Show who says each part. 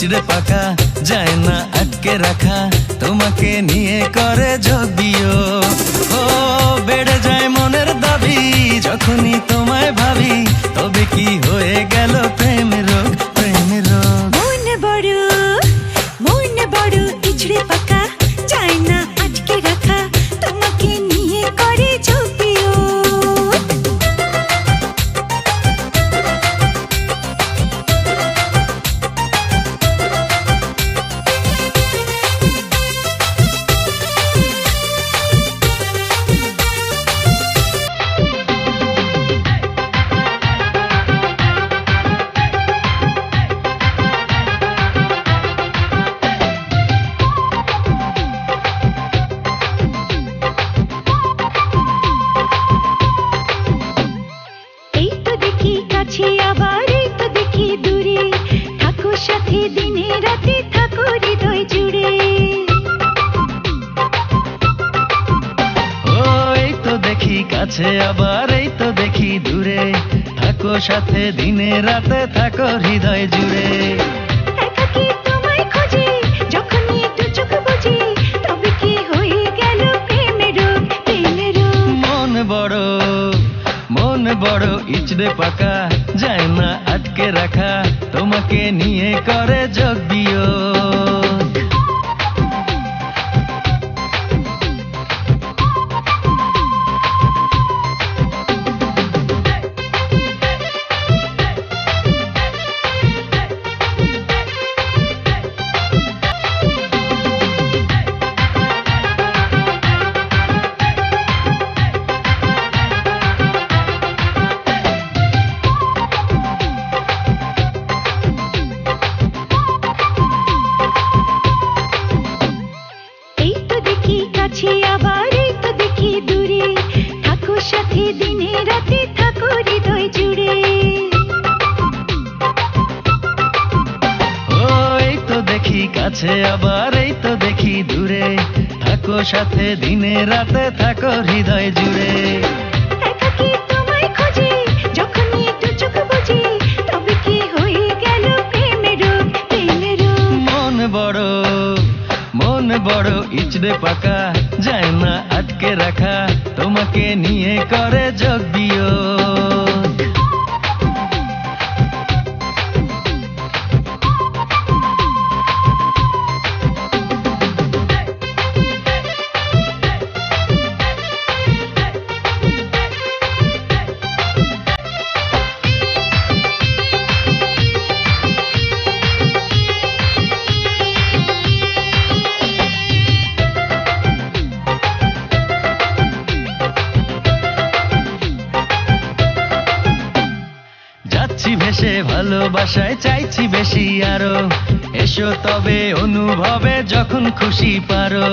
Speaker 1: ইচড়ে পাকা যায় না আটকে রাখা, তোমাকে নিয়ে করে যোগিও। ও বেড়ে যায় মনের দাবি, যখনই তোমায় ভাবি, তবে কি হয়ে গেল প্রেম রোগ, প্রেম রোগ।
Speaker 2: মন বড় ইচড়ে পাকা, যায় না আটকে রাখা, তোমাকে নিয়ে করে যোগিও। আবার এই তো দেখি দূরে, থাকো সাথে দিনে রাতে, থাকো হৃদয় জুড়ে।
Speaker 1: ও এই তো দেখি কাছে, আবার এই তো দেখি দূরে, থাকো সাথে দিনে রাতে, থাকো হৃদয় জুড়ে।
Speaker 2: একাকী তোমায় খোঁজে, যখনই একটু চোখ বুঝি, তবে কি হয়ে গেল প্রেমের রোগ, প্রেমের রোগ।
Speaker 1: মন বড় ইচড়ে পাকা, যায় না আটকে রাখা, তোমাকে নিয়ে করে যোগিও।
Speaker 2: আবার এই তো দেখি দূরে, থাকো সাথে দিনে রাতে, থাকো হৃদয় জুড়ে।
Speaker 1: ও এই তো দেখি কাছে, আবার এই তো দেখি দূরে, থাকো সাথে দিনে রাতে, থাকো হৃদয় জুড়ে।
Speaker 2: একাকী তোমায় খোঁজে, যখনই একটু চোখ বুঝি, তবে কি হয়ে গেল প্রেমের রোগ, প্রেমের রোগ।
Speaker 1: মন বড় ইচড়ে পাকা, যায় না আটকে রাখা, তোমাকে নিয়ে করে যোগিও। যাচ্ছি ভেসে ভালোবাসায়, চাইছি বেশি আরো, এসো তবে অনুভবে, যখন খুশি পারো।